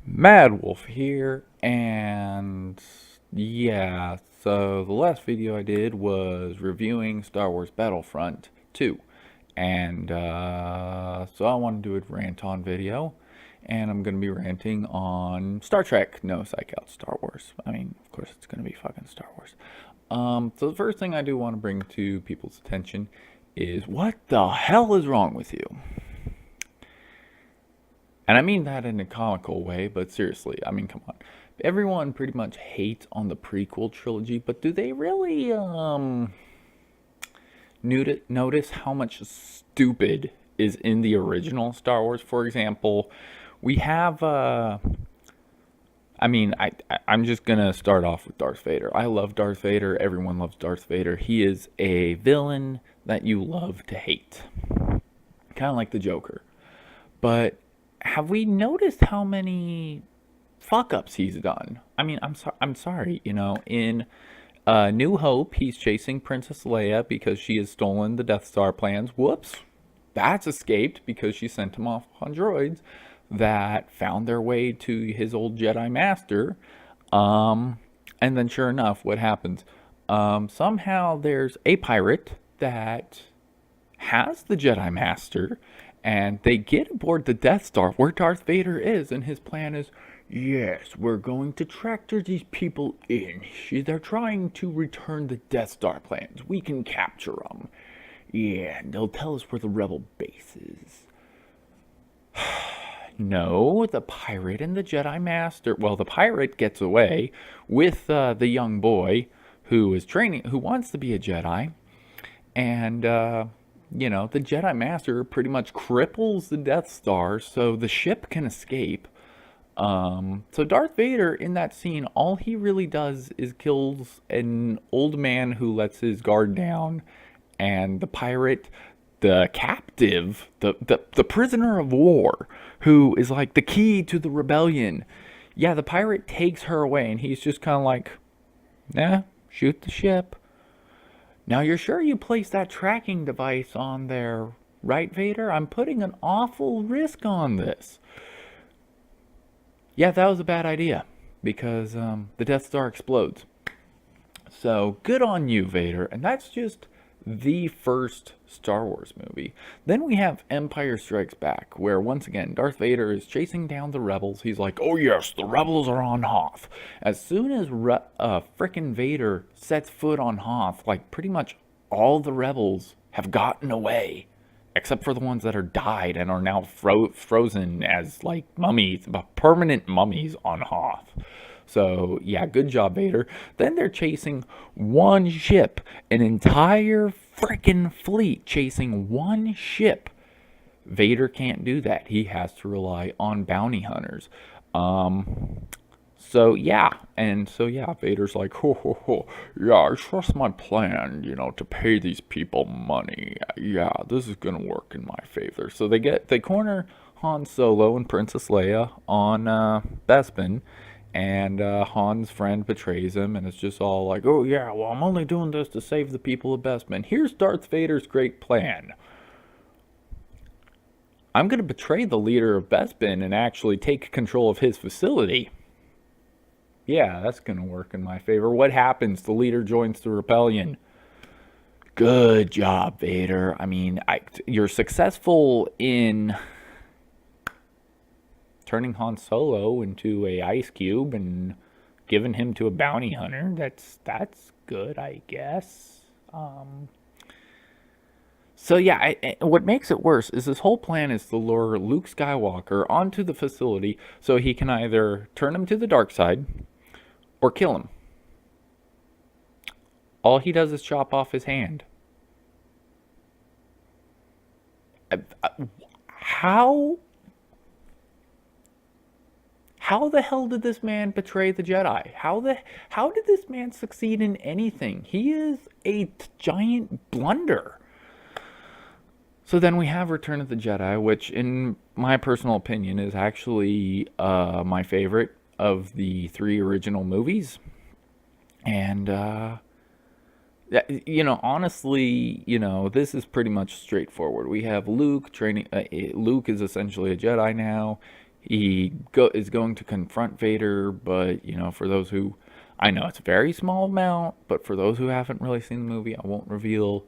Mad Wolf here, and yeah, so the last video I did was reviewing Star Wars Battlefront 2, and so I want to do a rant on video, and I'm going to be ranting on Star Trek. No, psych out, Star Wars. I mean, of course it's going to be fucking Star Wars. So the first thing I do want to bring to people's attention is what the hell is wrong with you? And I mean that in a comical way, but seriously, I mean, come on. Everyone pretty much hates on the prequel trilogy, but do they really notice how much stupid is in the original Star Wars? For example, we have I'm just gonna start off with Darth Vader. I love Darth Vader. Everyone loves Darth Vader. He is a villain that you love to hate, kind of like the Joker. But have we noticed how many fuck ups he's done? I mean, I'm sorry. In New Hope, he's chasing Princess Leia because she has stolen the Death Star plans. Whoops, that's escaped because she sent him off on droids that found their way to his old Jedi Master. And then, sure enough, what happens? Somehow there's a pirate that has the Jedi Master, and they get aboard the Death Star where Darth Vader is, and his plan is, yes, we're going to tractor these people in. They're trying to return the Death Star plans. We can capture them. Yeah, and they'll tell us where the rebel base is. No, the pirate and the Jedi Master. Well, the pirate gets away with the young boy who is training, who wants to be a Jedi, and the Jedi Master pretty much cripples the Death Star so the ship can escape. So Darth Vader in that scene, all he really does is kills an old man who lets his guard down, and the pirate, the captive, the prisoner of war, who is like the key to the rebellion. Yeah, the pirate takes her away, and he's just kind of like, nah, shoot the ship. Now, you're sure you placed that tracking device on there, right, Vader? I'm putting an awful risk on this. Yeah, that was a bad idea because the Death Star explodes. So, good on you, Vader. And that's just the first Star Wars movie. Then we have Empire Strikes Back, where once again Darth Vader is chasing down the rebels. He's like, "Oh yes, the rebels are on Hoth." As soon as frickin' Vader sets foot on Hoth, like pretty much all the rebels have gotten away, except for the ones that are died and are now frozen as like mummies, permanent mummies on Hoth. So, yeah, good job, Vader. Then they're chasing one ship, an entire freaking fleet chasing one ship. Vader can't do that. He has to rely on bounty hunters. So yeah, Vader's like, ho ho ho, yeah, I trust my plan, to pay these people money. Yeah, this is gonna work in my favor. So they corner Han Solo and Princess Leia on Bespin, and Han's friend betrays him, and it's just all like, oh yeah, well, I'm only doing this to save the people of Bespin. Here's Darth Vader's great plan. I'm going to betray the leader of Bespin and actually take control of his facility. Yeah, that's going to work in my favor. What happens? The leader joins the rebellion. Good job, Vader. I mean, you're successful in turning Han Solo into a ice cube and giving him to a bounty hunter. That's good, I guess. So yeah, what makes it worse is this whole plan is to lure Luke Skywalker onto the facility so he can either turn him to the dark side or kill him. All he does is chop off his hand. How How the hell did this man betray the Jedi? How did this man succeed in anything? He is a giant blunder. So then we have Return of the Jedi, which in my personal opinion is actually my favorite of the three original movies. And honestly, this is pretty much straightforward. We have Luke training. Luke is essentially a Jedi now. is going to confront Vader, but for those who, I know it's a very small amount, but for those who haven't really seen the movie, I won't reveal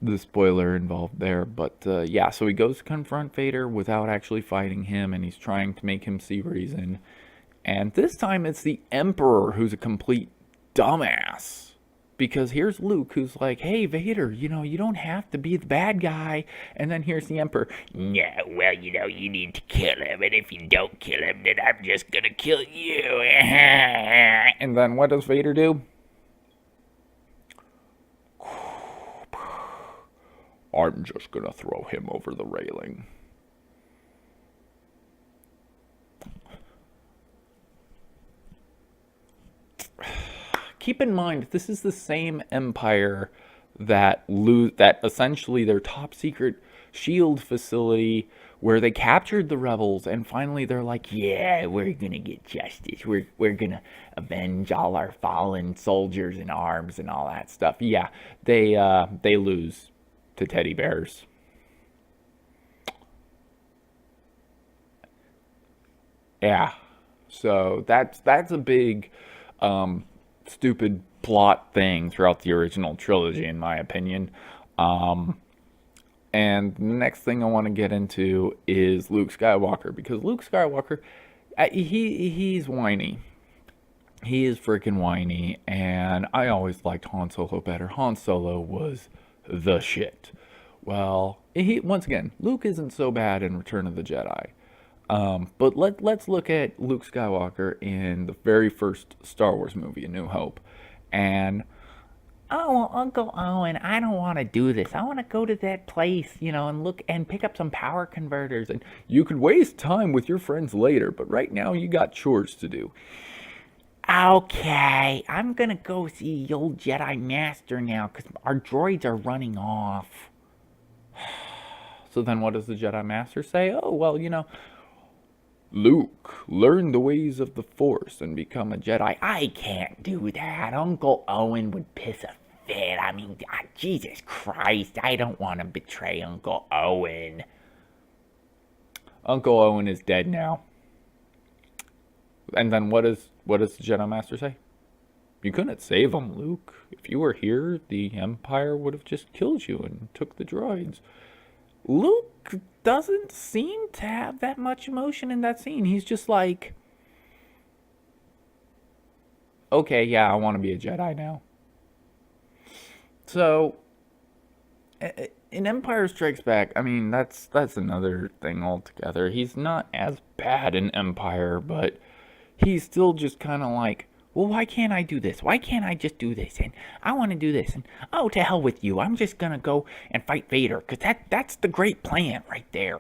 the spoiler involved there. But yeah, so he goes to confront Vader without actually fighting him, and he's trying to make him see reason. And this time it's the Emperor who's a complete dumbass. Because here's Luke who's like, hey, Vader, you don't have to be the bad guy. And then here's the Emperor. No, well, you need to kill him, and if you don't kill him, then I'm just gonna kill you. And then what does Vader do? I'm just gonna throw him over the railing. Keep in mind, this is the same empire that essentially their top secret shield facility where they captured the rebels, and finally they're like, yeah, we're gonna get justice. We're gonna avenge all our fallen soldiers in arms and all that stuff. Yeah, they lose to teddy bears. Yeah, so that's a big stupid plot thing throughout the original trilogy, in my opinion. Um, and the next thing I want to get into is Luke Skywalker, because Luke Skywalker, he's whiny. He is freaking whiny, and I always liked Han Solo better. Han Solo was the shit. Well, once again, Luke isn't so bad in Return of the Jedi. But let's look at Luke Skywalker in the very first Star Wars movie, A New Hope. And, oh, well, Uncle Owen, I don't want to do this. I want to go to that place, and look and pick up some power converters. And you could waste time with your friends later, but right now you got chores to do. Okay, I'm gonna go see the old Jedi Master now because our droids are running off. So then what does the Jedi Master say? Oh, well, Luke, learn the ways of the Force and become a Jedi. I can't do that. Uncle Owen would piss a fit. I mean, Jesus Christ, I don't want to betray Uncle Owen. Uncle Owen is dead now. And then what does the Jedi Master say? You couldn't save him, Luke. If you were here, the Empire would have just killed you and took the droids. Luke doesn't seem to have that much emotion in that scene. He's just like, okay, yeah, I want to be a Jedi now. So, in Empire Strikes Back, I mean, that's another thing altogether. He's not as bad in Empire, but he's still just kind of like, well, why can't I do this? Why can't I just do this? And I want to do this. And oh, to hell with you. I'm just going to go and fight Vader because that's the great plan right there.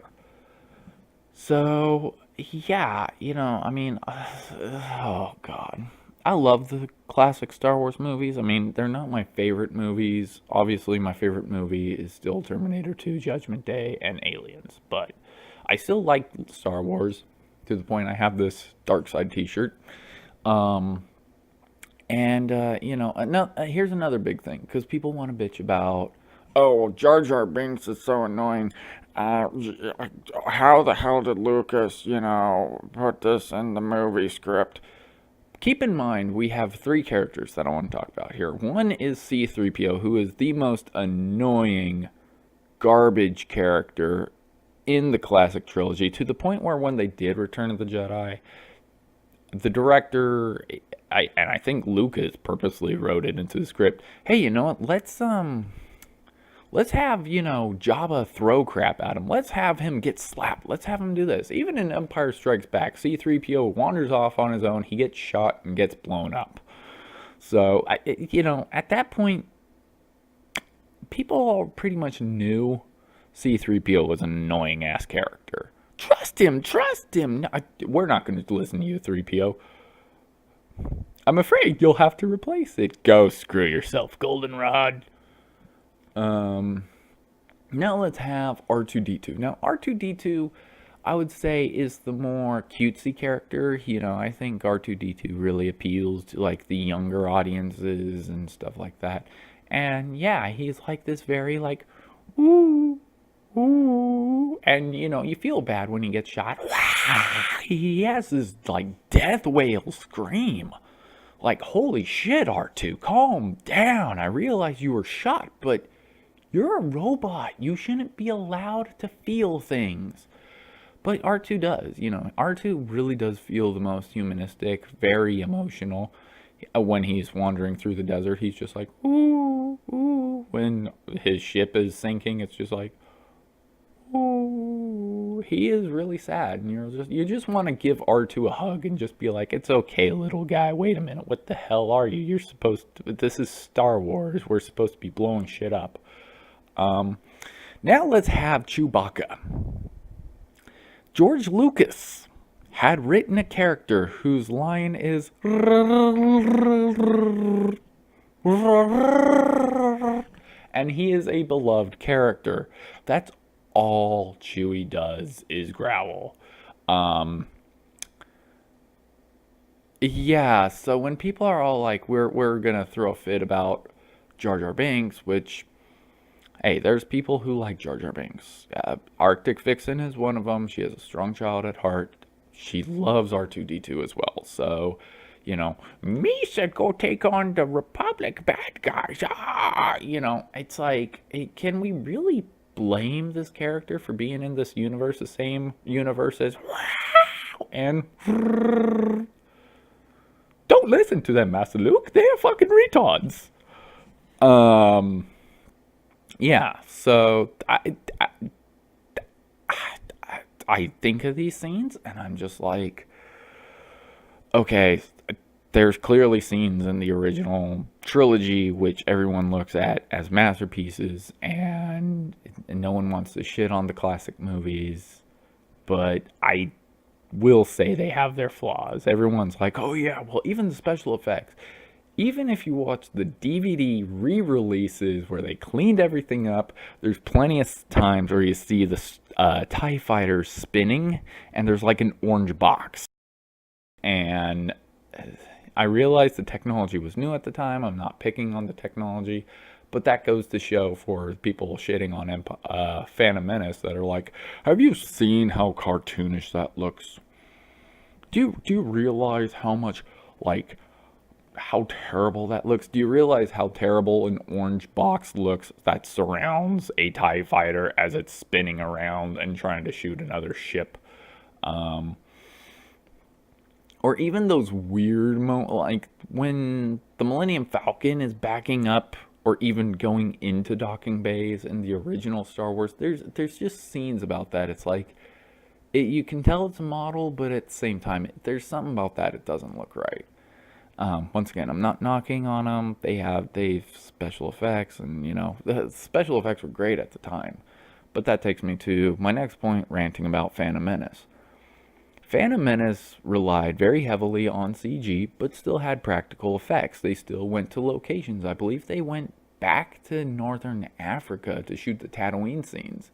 So, yeah, I mean, oh, God. I love the classic Star Wars movies. I mean, they're not my favorite movies. Obviously, my favorite movie is still Terminator 2, Judgment Day, and Aliens. But I still like Star Wars to the point I have this Dark Side t-shirt. And, here's another big thing, because people want to bitch about, oh, Jar Jar Binks is so annoying. How the hell did Lucas, put this in the movie script? Keep in mind, we have three characters that I want to talk about here. One is C-3PO, who is the most annoying garbage character in the classic trilogy, to the point where when they did Return of the Jedi, the director, I think Lucas purposely wrote it into the script. Hey, you know what? Let's have, Jabba throw crap at him. Let's have him get slapped. Let's have him do this. Even in Empire Strikes Back, C-3PO wanders off on his own. He gets shot and gets blown up. So, at that point, people pretty much knew C-3PO was an annoying ass character. Trust him. No, we're not going to listen to you, 3PO. I'm afraid you'll have to replace it. Go screw yourself, Goldenrod. Now let's have R2-D2. Now, R2-D2, I would say, is the more cutesy character. I think R2-D2 really appeals to, like, the younger audiences and stuff like that. And, yeah, he's like this very, like, ooh, ooh, and you feel bad when he gets shot. He has this like death wail scream. Like, holy shit, R2, calm down. I realize you were shot, but you're a robot. You shouldn't be allowed to feel things. But R2 does, R2 really does feel the most humanistic, very emotional. When he's wandering through the desert, he's just like, ooh, ooh. When his ship is sinking, it's just like, ooh. He is really sad. And you just want to give R2 a hug and just be like, it's okay, little guy. Wait a minute. What the hell are you? You're supposed to, this is Star Wars. We're supposed to be blowing shit up. Now let's have Chewbacca. George Lucas had written a character whose line is and he is a beloved character. That's all Chewie does is growl. Yeah, so when people are all like, we're gonna throw a fit about Jar Jar Binks, which, hey, there's people who like Jar Jar Binks. Arctic Vixen is one of them. She has a strong child at heart. She loves R2D2 as well. So, me said go take on the Republic bad guys. It's like, hey, can we really blame this character for being in this universe, the same universe as and don't listen to them, Master Luke. They're fucking retards. Yeah, so I think of these scenes and I'm just like, okay, there's clearly scenes in the original trilogy which everyone looks at as masterpieces, and no one wants to shit on the classic movies, but I will say they have their flaws. Everyone's like, oh yeah, well, even the special effects. Even if you watch the DVD re-releases where they cleaned everything up, there's plenty of times where you see the TIE fighters spinning and there's like an orange box. And I realized the technology was new at the time. I'm not picking on the technology, but that goes to show for people shitting on Phantom Menace that are like, have you seen how cartoonish that looks? Do you realize how much, like, how terrible that looks? Do you realize how terrible an orange box looks that surrounds a TIE fighter as it's spinning around and trying to shoot another ship? Or even those weird like when the Millennium Falcon is backing up or even going into docking bays in the original Star Wars. There's just scenes about that. It's like you can tell it's a model, but at the same time, there's something about that it doesn't look right. Once again, I'm not knocking on them. They've special effects, and the special effects were great at the time. But that takes me to my next point, ranting about Phantom Menace. Phantom Menace relied very heavily on CG, but still had practical effects. They still went to locations. I believe they went back to northern Africa to shoot the Tatooine scenes.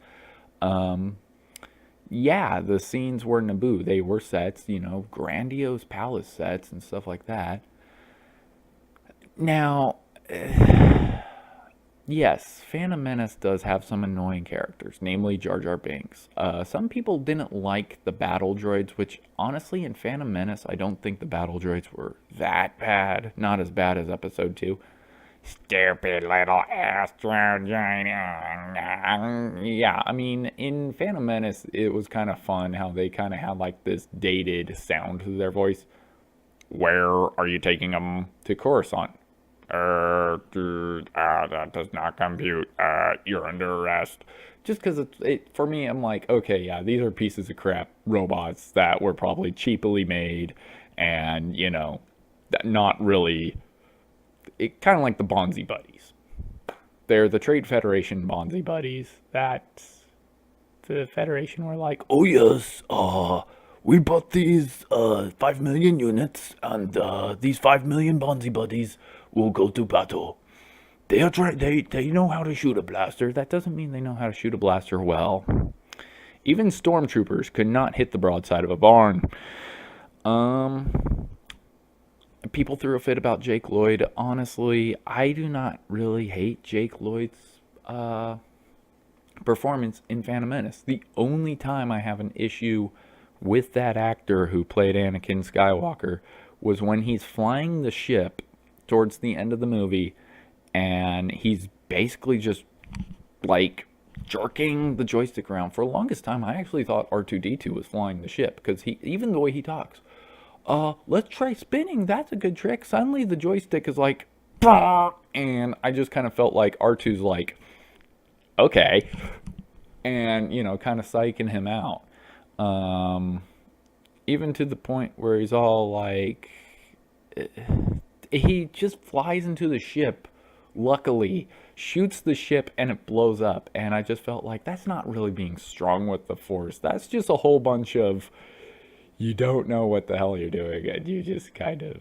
Yeah, the scenes were Naboo. They were sets, grandiose palace sets and stuff like that. Now, yes, Phantom Menace does have some annoying characters, namely Jar Jar Binks. Some people didn't like the battle droids, which honestly, in Phantom Menace, I don't think the battle droids were that bad. Not as bad as Episode 2. Stupid little astro. Yeah, I mean, in Phantom Menace, it was kind of fun how they kind of had like this dated sound to their voice. Where are you taking them to Coruscant? That does not compute. You're under arrest. Just because for me, I'm like, okay, yeah, these are pieces of crap robots that were probably cheaply made, and not really. It kind of like the Bonzi buddies. They're the Trade Federation Bonzi buddies that the Federation were like, oh yes, we bought these 5 million units, and these 5 million Bonzi buddies will go to battle. They know how to shoot a blaster. That doesn't mean they know how to shoot a blaster well. Even stormtroopers could not hit the broadside of a barn. People threw a fit about Jake Lloyd. Honestly, I do not really hate Jake Lloyd's performance in Phantom Menace. The only time I have an issue with that actor who played Anakin Skywalker was when he's flying the ship towards the end of the movie and he's basically just like jerking the joystick around. For the longest time, I actually thought R2D2 was flying the ship because even the way he talks, let's try spinning. That's a good trick. Suddenly the joystick is like, bah! And I just kind of felt like R2's like, okay, and kind of psyching him out. Even to the point where he's all like, he just flies into the ship, luckily, shoots the ship, and it blows up. And I just felt like that's not really being strong with the Force. That's just a whole bunch of, you don't know what the hell you're doing, and you just kind of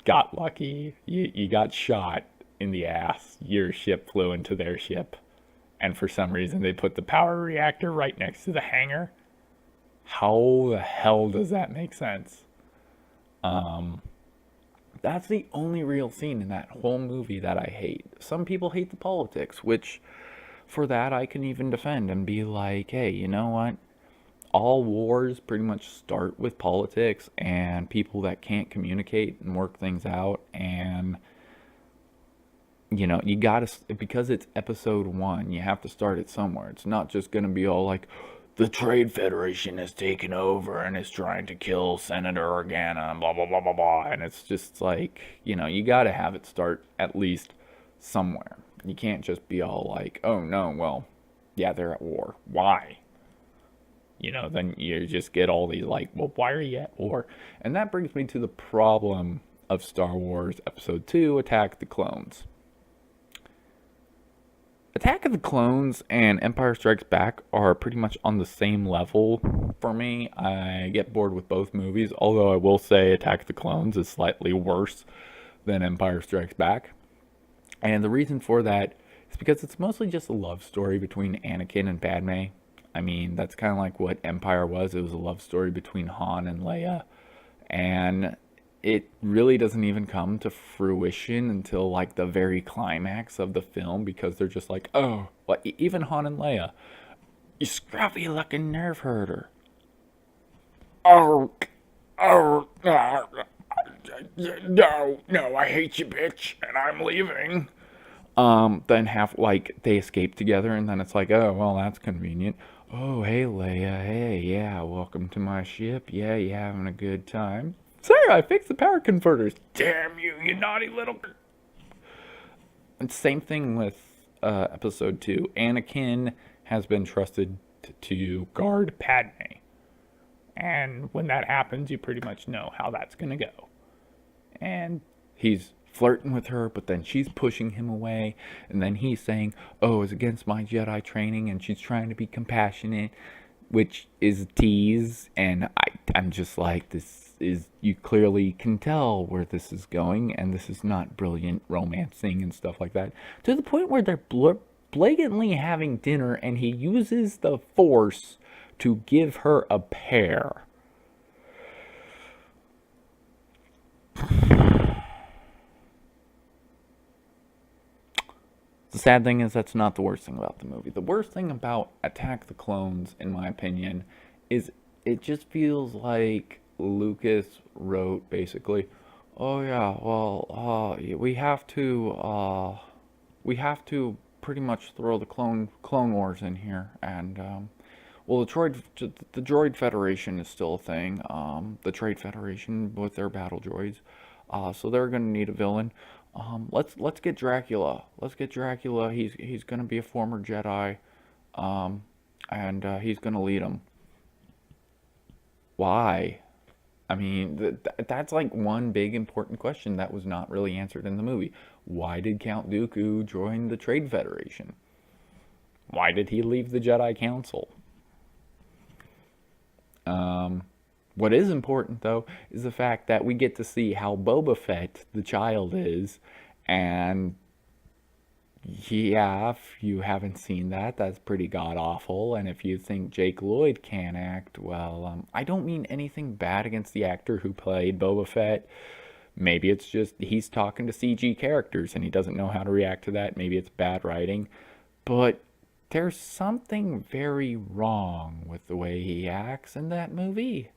got lucky. You got shot in the ass. Your ship flew into their ship. And for some reason, they put the power reactor right next to the hangar. How the hell does that make sense? That's the only real scene in that whole movie that I hate. Some people hate the politics, which for that I can even defend and be like, hey, you know what? All wars pretty much start with politics and people that can't communicate and work things out. And, you gotta, because it's episode 1, you have to start it somewhere. It's not just gonna be all like, the Trade Federation has taken over and is trying to kill Senator Organa and blah, blah, blah, blah, blah. And it's just like, you got to have it start at least somewhere. You can't just be all like, oh, no, well, yeah, they're at war. Why? Then you just get all these like, well, why are you at war? And that brings me to the problem of Star Wars Episode 2, Attack of the Clones. Attack of the Clones and Empire Strikes Back are pretty much on the same level for me. I get bored with both movies, although I will say Attack of the Clones is slightly worse than Empire Strikes Back. And the reason for that is because it's mostly just a love story between Anakin and Padme. I mean, that's kind of like what Empire was. It was a love story between Han and Leia. And it really doesn't even come to fruition until like the very climax of the film, because they're just like, oh, well, even Han and Leia, you scruffy looking nerve herder. Oh, no, I hate you, bitch, and I'm leaving. Then they escape together, and then it's like, oh, well, that's convenient. Oh, hey, Leia, hey, yeah, welcome to my ship. Yeah, you having a good time? Sir, I fixed the power converters. Damn you, you naughty little... And same thing with episode 2. Anakin has been trusted to guard Padme. And when that happens, you pretty much know how that's going to go. And he's flirting with her, but then she's pushing him away. And then he's saying, oh, it's against my Jedi training, and she's trying to be compassionate, which is a tease. And I'm just like, you clearly can tell where this is going, and this is not brilliant romancing and stuff like that. To the point where they're blatantly having dinner, and he uses the Force to give her a pear. The sad thing is that's not the worst thing about the movie. The worst thing about Attack the Clones, in my opinion, is it just feels like Lucas wrote basically, oh yeah, well, we have to pretty much throw the Clone Wars in here, and well, the Droid Federation is still a thing. The Trade Federation with their battle droids, so they're gonna need a villain. Let's get Dracula. Let's get Dracula. He's gonna be a former Jedi, and he's gonna lead them. Why? I mean, that's like one big important question that was not really answered in the movie. Why did Count Dooku join the Trade Federation? Why did he leave the Jedi Council? What is important, though, is the fact that we get to see how Boba Fett, the child, is. And yeah, if you haven't seen that, that's pretty god-awful. And if you think Jake Lloyd can act, well, I don't mean anything bad against the actor who played Boba Fett. Maybe it's just he's talking to CG characters and he doesn't know how to react to that. Maybe it's bad writing. But there's something very wrong with the way he acts in that movie.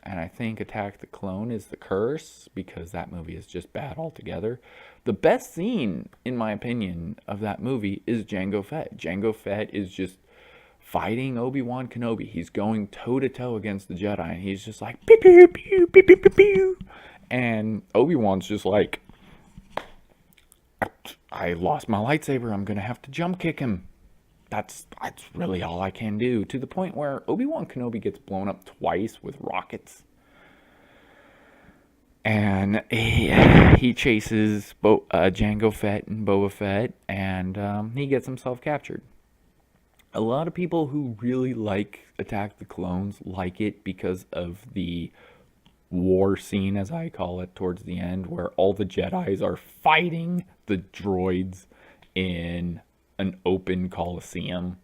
And I think Attack the Clone is the curse because that movie is just bad altogether. The best scene, in my opinion, of that movie is Jango Fett. Jango Fett is just fighting Obi-Wan Kenobi. He's going toe to toe against the Jedi, and he's just like pew pew pew pew pew pew pew. And Obi-Wan's just like, I lost my lightsaber. I'm gonna have to jump kick him. That's really all I can do. To the point where Obi-Wan Kenobi gets blown up twice with rockets. And he chases Jango Fett and Boba Fett, and he gets himself captured. A lot of people who really like Attack the Clones like it because of the war scene, as I call it, towards the end, where all the Jedis are fighting the droids in an open coliseum.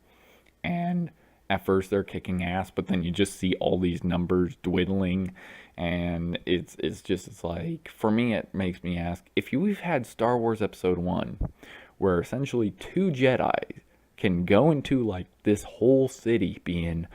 And at first they're kicking ass, but then you just see all these numbers dwindling, and it's like, for me, it makes me ask, if you've had Star Wars Episode 1, where essentially 2 Jedi can go into like this whole city being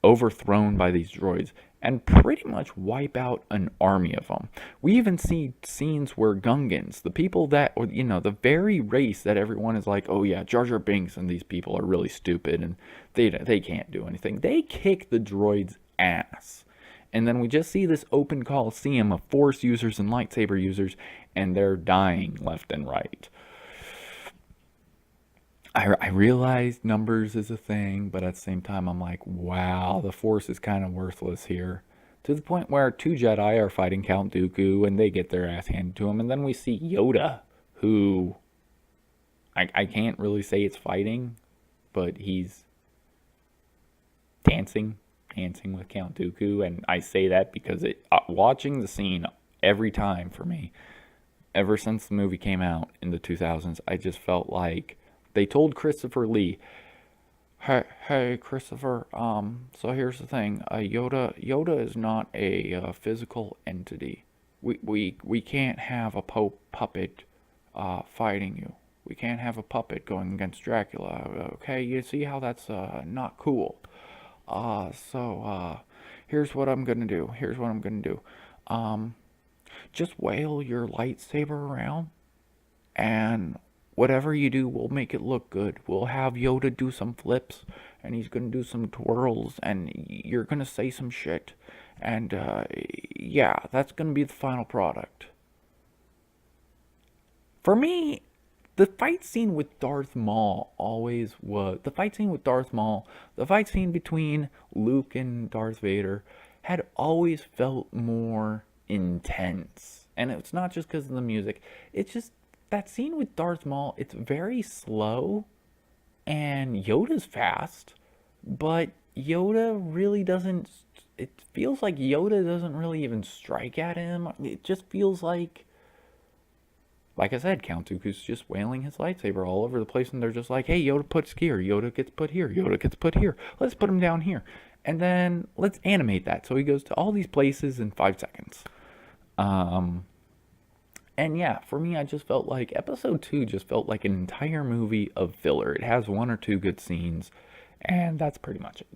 overthrown by these droids and pretty much wipe out an army of them. We even see scenes where Gungans, the people that, or the very race that everyone is like, oh yeah, Jar Jar Binks and these people are really stupid and they can't do anything. They kick the droids' ass. And then we just see this open coliseum of Force users and lightsaber users, and they're dying left and right. I realize numbers is a thing, but at the same time, I'm like, wow, the Force is kind of worthless here. To the point where 2 Jedi are fighting Count Dooku, and they get their ass handed to them. And then we see Yoda, who I can't really say it's fighting, but he's dancing with Count Dooku. And I say that because watching the scene every time for me, ever since the movie came out in the 2000s, I just felt like they told Christopher Lee, hey, Christopher, so here's the thing, Yoda is not a physical entity. We can't have a puppet fighting you. We can't have a puppet going against Dracula, okay? You see how that's not cool. So here's what I'm gonna do. Just wail your lightsaber around, and whatever you do, we'll make it look good. We'll have Yoda do some flips, and he's gonna do some twirls, and you're gonna say some shit. And, yeah, that's gonna be the final product. For me, the fight scene with Darth Maul always was... The fight scene between Luke and Darth Vader had always felt more intense. And it's not just because of the music. It's just... That scene with Darth Maul, it's very slow, and Yoda's fast, but Yoda really doesn't, it feels like Yoda doesn't really even strike at him. It just feels like I said, Count Dooku's just wailing his lightsaber all over the place, and they're just like, hey, Yoda puts here, Yoda gets put here, Yoda gets put here, let's put him down here, and then let's animate that, so he goes to all these places in 5 seconds. And yeah, for me, I just felt like Episode 2 just felt like an entire movie of filler. It has 1 or 2 good scenes, and that's pretty much it.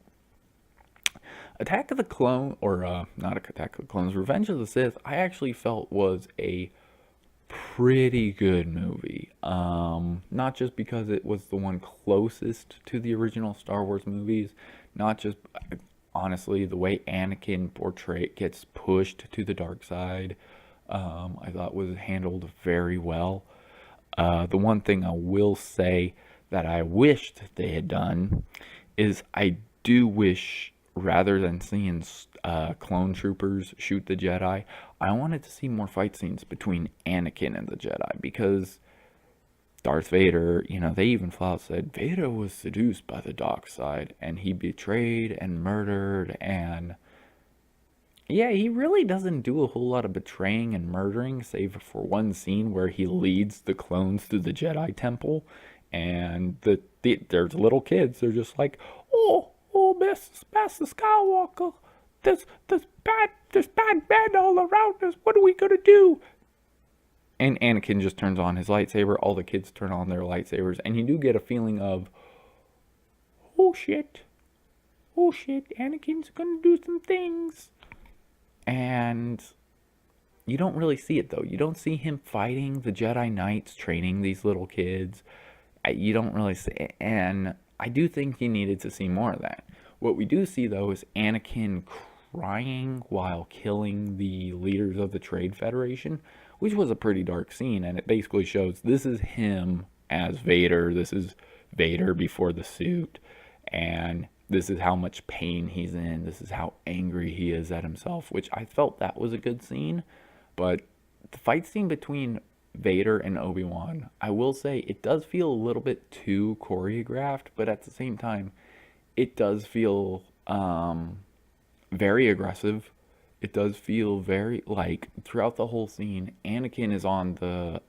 Attack of the Clone, or not Attack of the Clones, Revenge of the Sith, I actually felt was a pretty good movie. Not just because it was the one closest to the original Star Wars movies, not just, honestly, the way Anakin gets pushed to the dark side, I thought was handled very well. The one thing I will say that I wished they had done is I do wish, rather than seeing clone troopers shoot the Jedi, I wanted to see more fight scenes between Anakin and the Jedi, because Darth Vader, they even flat out said Vader was seduced by the dark side and he betrayed and murdered, and yeah, he really doesn't do a whole lot of betraying and murdering, save for one scene where he leads the clones to the Jedi Temple, and there's little kids. They're just like, oh, Master Skywalker, there's bad men all around us. What are we gonna do? And Anakin just turns on his lightsaber. All the kids turn on their lightsabers, and you do get a feeling of, oh shit, oh shit, Anakin's gonna do some things. And you don't really see it though. You don't see him fighting the Jedi Knights, training these little kids. You don't really see it. And I do think you needed to see more of that. What we do see though is Anakin crying while killing the leaders of the Trade Federation, which was a pretty dark scene. And it basically shows this is him as Vader. This is Vader before the suit. And this is how much pain he's in. This is how angry he is at himself, which I felt that was a good scene. But the fight scene between Vader and Obi-Wan, I will say it does feel a little bit too choreographed, but at the same time, it does feel very aggressive. It does feel very like throughout the whole scene, Anakin is on the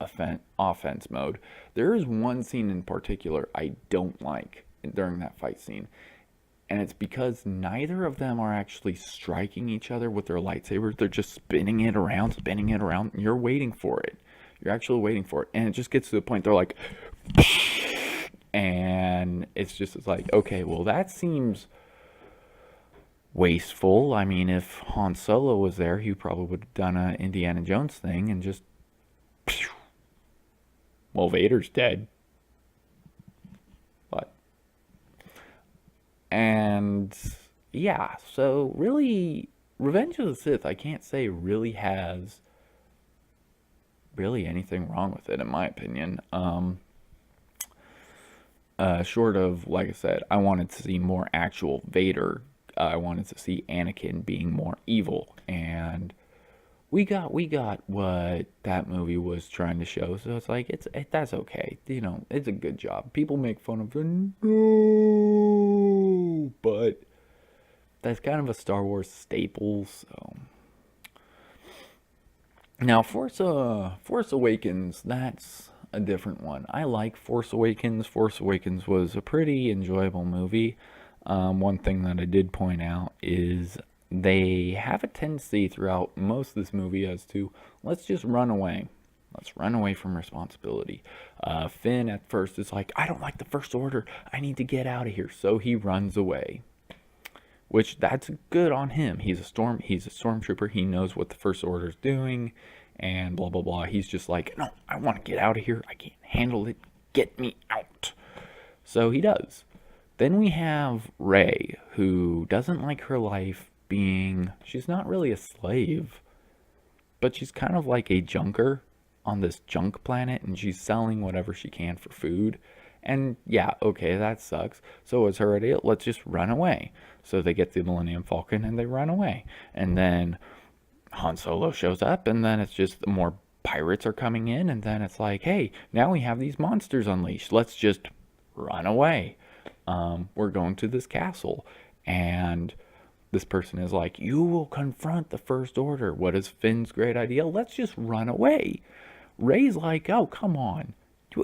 offense mode. There is one scene in particular I don't like during that fight scene, and it's because neither of them are actually striking each other with their lightsabers. They're just spinning it around, and you're waiting for it. You're actually waiting for it. And it just gets to the point they're like, and it's like, okay, well, that seems wasteful. I mean, if Han Solo was there, he probably would have done a Indiana Jones thing and just, well, Vader's dead. But and yeah, so really, Revenge of the Sith, I can't say really has really anything wrong with it, in my opinion. Short of, like I said, I wanted to see more actual Vader. I wanted to see Anakin being more evil, and we got what that movie was trying to show. So it's like that's okay. You know, it's a good job. People make fun of it, no, but that's kind of a Star Wars staple. So now Force Awakens, that's a different one. I like Force Awakens. Force Awakens was a pretty enjoyable movie. One thing that I did point out is they have a tendency throughout most of this movie as to let's just run away. Let's run away from responsibility. Finn at first is like, I don't like the First Order. I need to get out of here. So he runs away. Which that's good on him. He's a stormtrooper. He knows what the First Order is doing, and blah blah blah. He's just like, no, I want to get out of here. I can't handle it. Get me out. So he does. Then we have Rey, who doesn't like her life being. She's not really a slave, but she's kind of like a junker on this junk planet, and she's selling whatever she can for food. And yeah, okay, that sucks. So what's her idea? Let's just run away. So they get the Millennium Falcon and they run away. And then Han Solo shows up, and then it's just more pirates are coming in, and then it's like, hey, now we have these monsters unleashed. Let's just run away. We're going to this castle. And this person is like, you will confront the First Order. What is Finn's great idea? Let's just run away. Rey's like, oh, come on.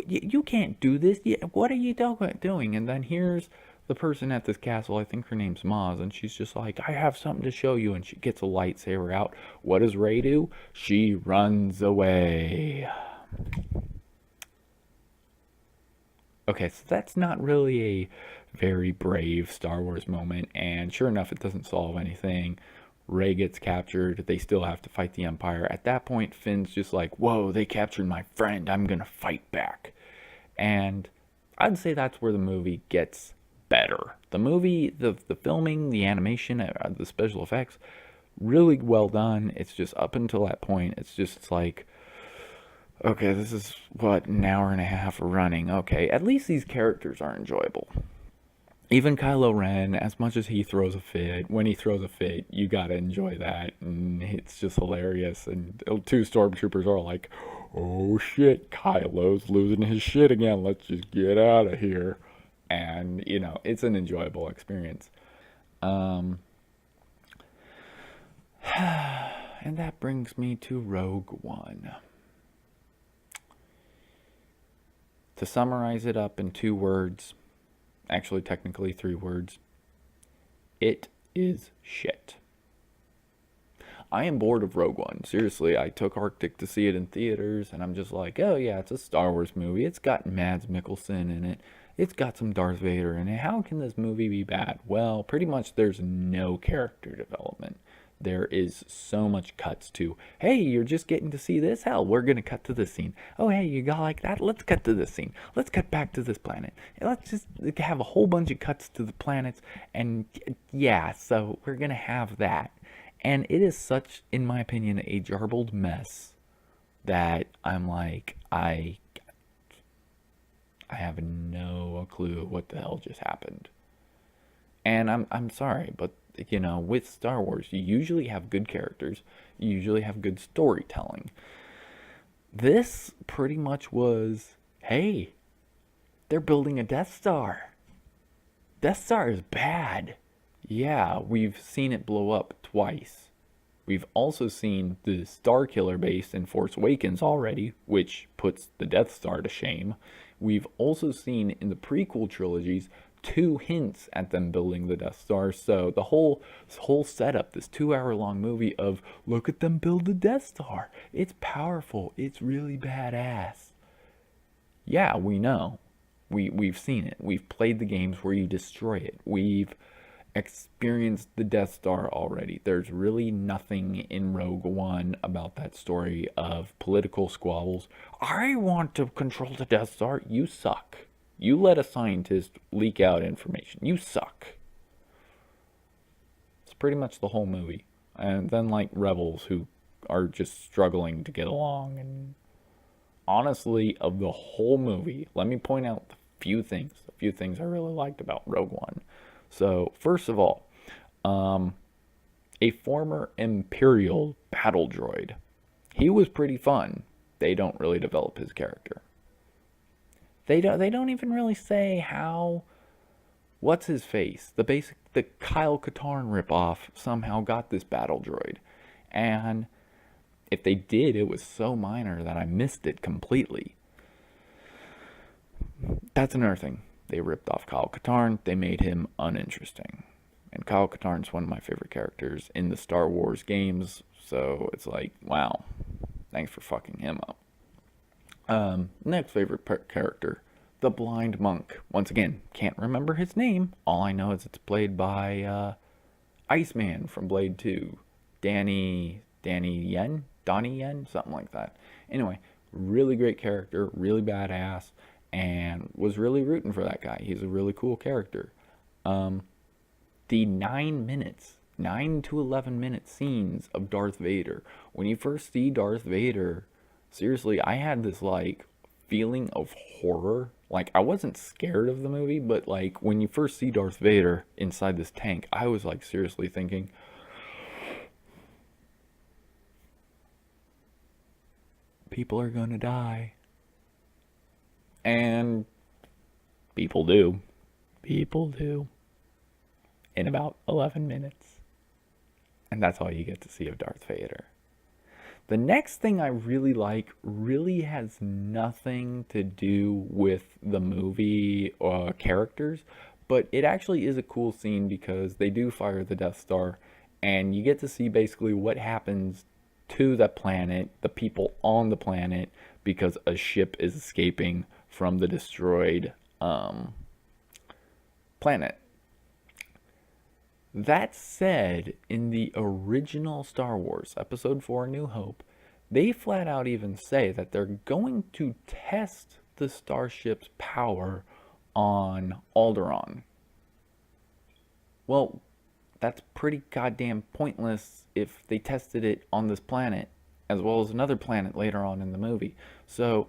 You can't do this. What are you doing? And then here's the person at this castle. I think her name's Maz, and she's just like, I have something to show you. And she gets a lightsaber out. What does Rey do? She runs away. Okay, so that's not really a very brave Star Wars moment. And sure enough, it doesn't solve anything. Rey gets captured. They still have to fight the Empire. At that point, Finn's just like, whoa, they captured my friend. I'm going to fight back. And I'd say that's where the movie gets better. The movie, the filming, the animation, the special effects, really well done. It's just up until that point, it's like, okay, this is what, an hour and a half of running. Okay, at least these characters are enjoyable. Even Kylo Ren, as much as he throws a fit, when he throws a fit, you gotta enjoy that, and it's just hilarious. And two stormtroopers are like, oh shit, Kylo's losing his shit again, let's just get out of here. And, you know, it's an enjoyable experience. And that brings me to Rogue One. To summarize it up in 2 words, actually technically 3 words, it is shit. I am bored of Rogue One. Seriously, I took Arctic to see it in theaters, and I'm just like, oh yeah, it's a Star Wars movie. It's got Mads Mikkelsen in it. It's got some Darth Vader in it. How can this movie be bad? Well, pretty much there's no character development. There is so much cuts to, hey, you're just getting to see this? Hell, we're going to cut to this scene. Oh, hey, you got like that? Let's cut to this scene. Let's cut back to this planet. Let's just have a whole bunch of cuts to the planets. And yeah, so we're going to have that. And it is such, in my opinion, a jarbled mess that I'm like, I have no clue what the hell just happened. And I'm sorry, but with Star Wars, you usually have good characters, you usually have good storytelling. This pretty much was, hey, they're building a Death Star. Death Star is bad. Yeah, we've seen it blow up twice. We've also seen the Star Killer base in Force Awakens already, which puts the Death Star to shame. We've also seen in the prequel trilogies 2 hints at them building the Death Star. So this whole setup, this 2 hour long movie of look at them build the Death Star. It's powerful. It's really badass. Yeah, we know. We've seen it. We've played the games where you destroy it. We've experienced the Death Star already. There's really nothing in Rogue One about that story of political squabbles. I want to control the Death Star. You suck. You let a scientist leak out information. You suck. It's pretty much the whole movie. And then, like, rebels who are just struggling to get along. And honestly, of the whole movie, let me point out a few things I really liked about Rogue One. So, first of all, a former Imperial battle droid. He was pretty fun. They don't really develop his character. They don't even really say how. What's his face? The Kyle Katarn ripoff somehow got this battle droid, and if they did, it was so minor that I missed it completely. That's another thing. They ripped off Kyle Katarn. They made him uninteresting. And Kyle Katarn's one of my favorite characters in the Star Wars games. So it's like, wow, thanks for fucking him up. Next favorite character, the blind monk. Once again, can't remember his name. All I know is it's played by Iceman from Blade 2. Donnie Yen, something like that. Anyway, really great character, really badass, and was really rooting for that guy. He's a really cool character. The 9 minutes, 9 to 11 minute scenes of Darth Vader. When you first see Darth Vader, seriously, I had this like feeling of horror. Like I wasn't scared of the movie, but like when you first see Darth Vader inside this tank, I was like seriously thinking, people are gonna die. And people do. People do. In about 11 minutes. And that's all you get to see of Darth Vader. The next thing I really like really has nothing to do with the movie or characters, but it actually is a cool scene because they do fire the Death Star, and you get to see basically what happens to the planet, the people on the planet, because a ship is escaping from the destroyed planet. That said, in the original Star Wars, Episode 4 New Hope, they flat out even say that they're going to test the starship's power on Alderaan. Well, that's pretty goddamn pointless if they tested it on this planet, as well as another planet later on in the movie. So,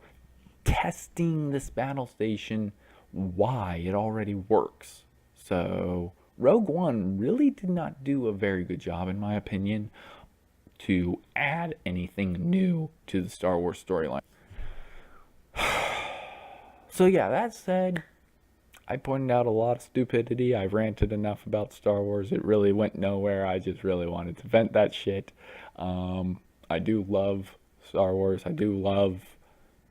testing this battle station, why? It already works. So, Rogue One really did not do a very good job, in my opinion, to add anything new to the Star Wars storyline. So yeah, that said, I pointed out a lot of stupidity. I've ranted enough about Star Wars. It really went nowhere. I just really wanted to vent that shit. I do love Star Wars. I do love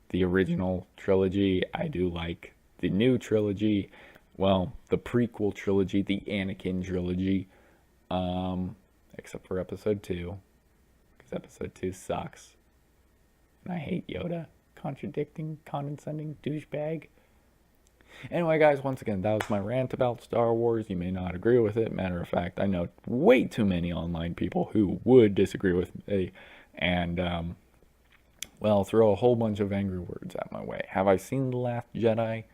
the original trilogy. I do like the new trilogy. Well, the prequel trilogy, the Anakin trilogy, except for Episode 2, because Episode 2 sucks. And I hate Yoda, contradicting, condescending douchebag. Anyway, guys, once again, that was my rant about Star Wars. You may not agree with it. Matter of fact, I know way too many online people who would disagree with me and, well, throw a whole bunch of angry words at my way. Have I seen The Last Jedi?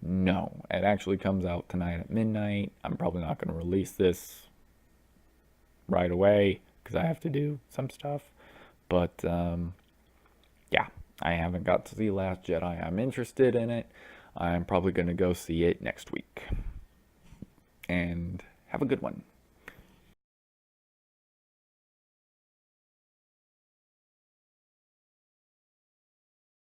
No. It actually comes out tonight at midnight. I'm probably not going to release this right away because I have to do some stuff. But, yeah, I haven't got to see Last Jedi. I'm interested in it. I'm probably going to go see it next week. And have a good one.